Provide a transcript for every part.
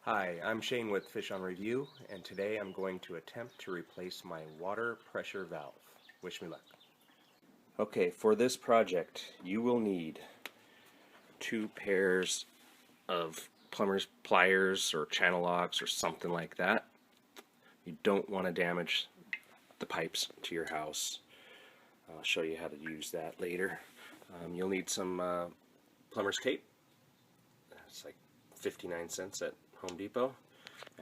Hi, I'm Shane with Fish on Review, and today I'm going to attempt to replace my water pressure valve. Wish me luck. Okay, for this project, you will need 2 pairs of plumber's pliers or channel locks or something like that. You don't want to damage the pipes to your house. I'll show you how to use that later. You'll need some plumber's tape. It's like 59 cents at Home Depot,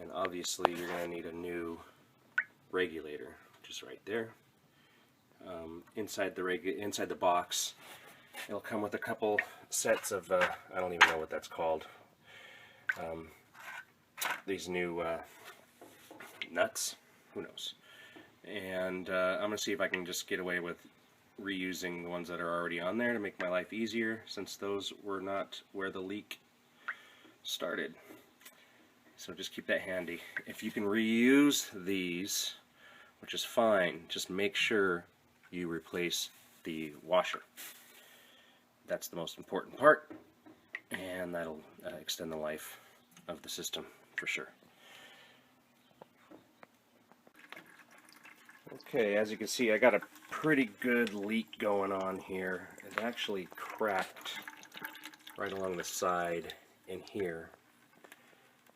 and obviously you're going to need a new regulator, which is right there. Inside the box, it'll come with a couple sets of I don't even know what that's called. These new nuts, who knows? And I'm going to see if I can just get away with reusing the ones that are already on there to make my life easier, since those were not where the leak started. So just keep that handy. If you can reuse these, which is fine, just make sure you replace the washer. That's the most important part, and that'll extend the life of the system for sure. Okay, as you can see, I got a pretty good leak going on here. It actually cracked right along the side in here,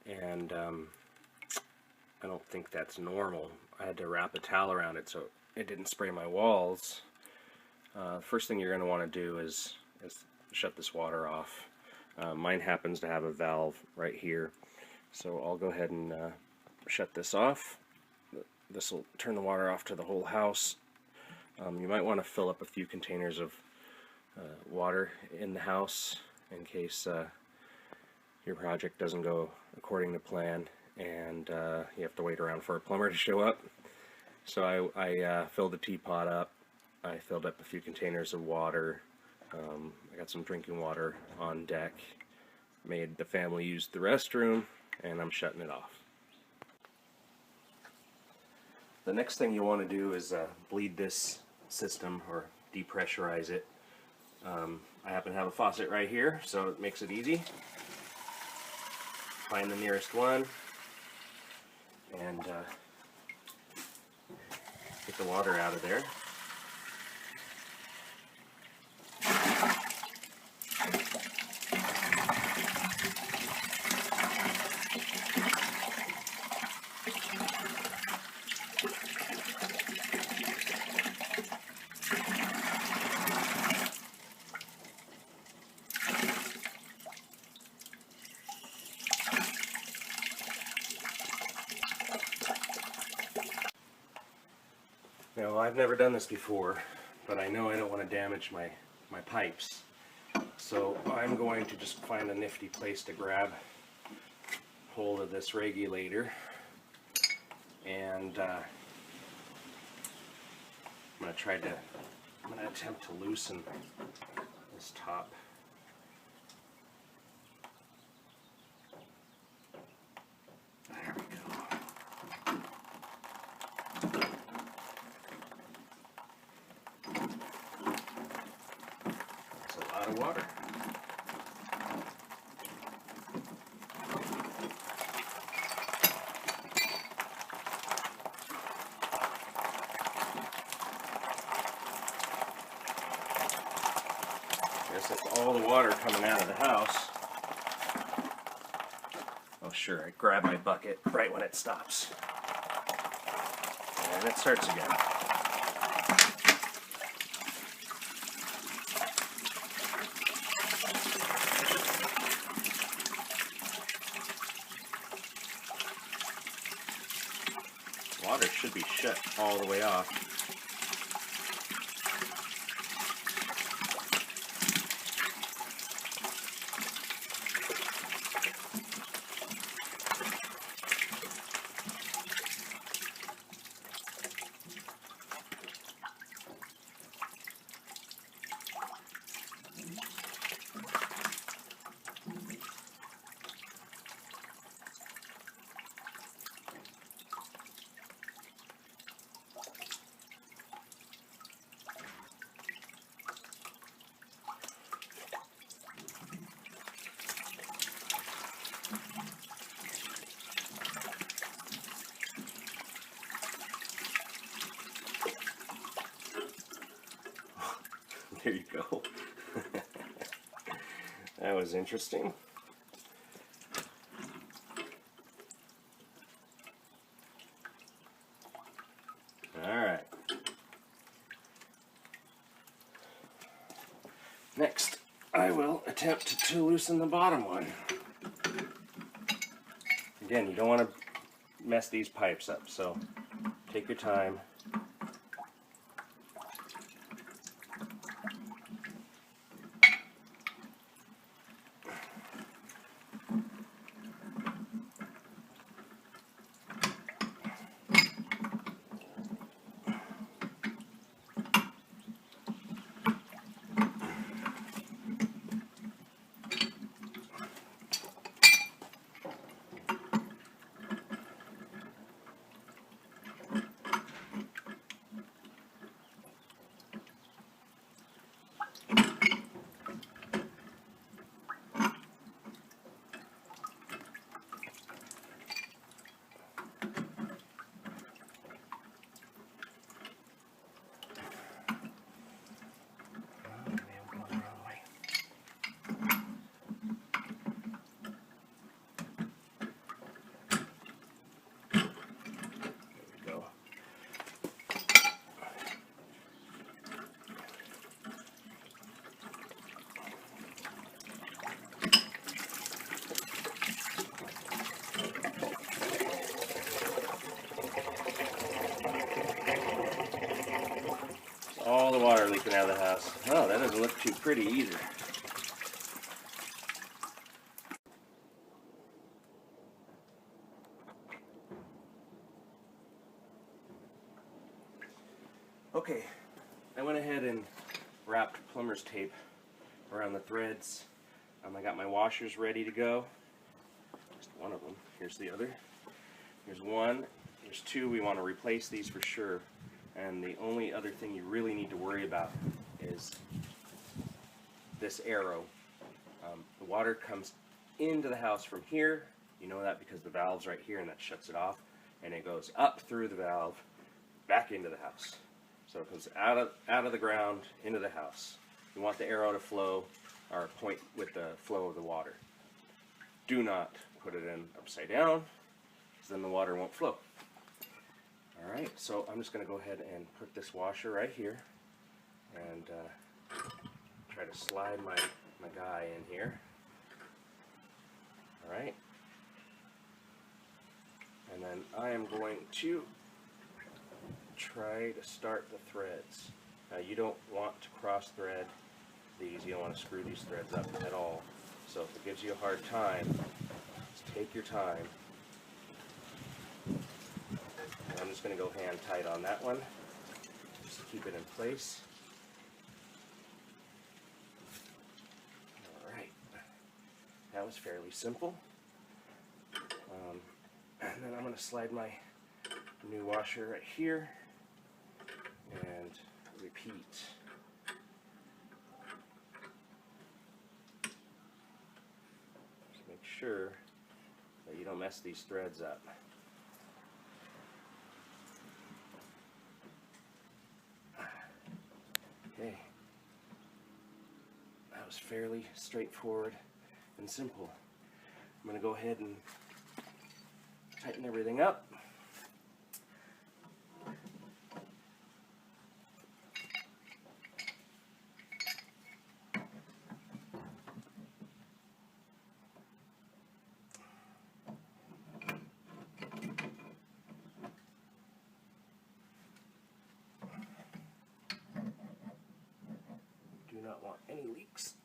and I don't think that's normal. I had to wrap a towel around it so it didn't spray my walls. First thing you're going to want to do is shut this water off. Mine happens to have a valve right here, so I'll go ahead and shut this off. This will turn the water off to the whole house. You might want to fill up a few containers of water in the house in case your project doesn't go according to plan and you have to wait around for a plumber to show up. So I filled the teapot up. I filled up a few containers of water. I got some drinking water on deck. Made the family use the restroom, and I'm shutting it off. The next thing you want to do is bleed this system or depressurize it. I happen to have a faucet right here, so it makes it easy. Find the nearest one and get the water out of there. Now, I've never done this before, but I know I don't want to damage my pipes. So I'm going to just find a nifty place to grab hold of this regulator, and I'm going to attempt to loosen this top. There we go. That's a lot of water. Guess that's all the water coming out of the house. Oh sure, I grab my bucket right when it stops. And it starts again. Water should be shut all the way off. There you go. That was interesting. Alright. Next, I will attempt to loosen the bottom one. Again, you don't want to mess these pipes up, so take your time. All the water leaking out of the house. Oh, that doesn't look too pretty either. Okay, I went ahead and wrapped plumber's tape around the threads. I got my washers ready to go. Just one of them. Here's the other. Here's one. Here's two. We want to replace these for sure. And the only other thing you really need to worry about is this arrow. The water comes into the house from here. You know that because the valve's right here and that shuts it off. And it goes up through the valve, back into the house. So it comes out of the ground, into the house. You want the arrow to flow, or point with the flow of the water. Do not put it in upside down, because then the water won't flow. Alright, so I'm just going to go ahead and put this washer right here and try to slide my guy in here. Alright, and then I am going to try to start the threads. Now you don't want to cross thread these, you don't want to screw these threads up at all. So if it gives you a hard time, just take your time. I'm just going to go hand tight on that one, just to keep it in place. Alright, that was fairly simple. And then I'm going to slide my new washer right here and repeat. Just make sure that you don't mess these threads up. Okay, that was fairly straightforward and simple. I'm going to go ahead and tighten everything up. Do not want any leaks.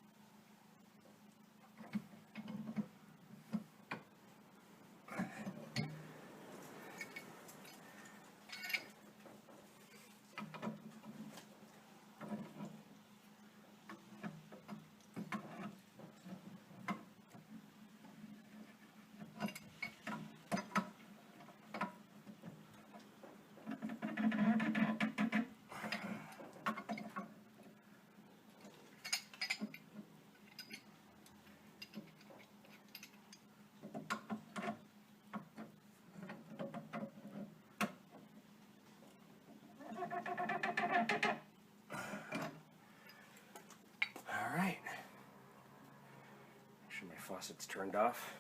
faucet's turned off,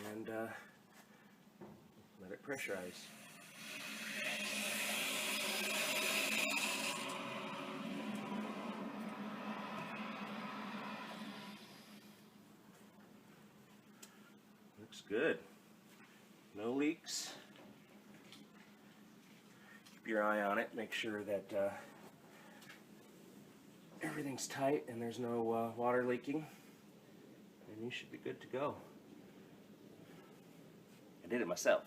and let it pressurize. Looks good. No leaks. Keep your eye on it. Make sure that everything's tight and there's no water leaking, and you should be good to go. I did it myself.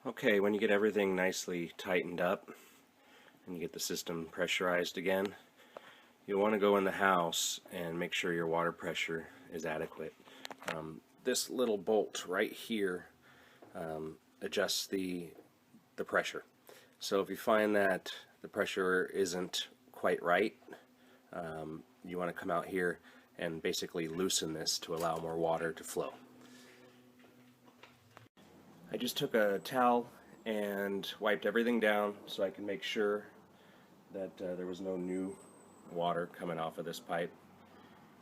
Okay, when you get everything nicely tightened up and you get the system pressurized again, you'll want to go in the house and make sure your water pressure is adequate. This little bolt right here adjusts the pressure. So if you find that the pressure isn't quite right, you want to come out here and basically loosen this to allow more water to flow. I just took a towel and wiped everything down so I can make sure that there was no new water coming off of this pipe,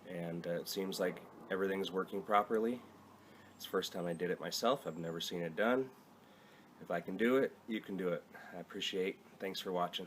and it seems like everything's working properly. It's the first time I did it myself. I've never seen it done. If I can do it, you can do it. I appreciate it. Thanks for watching.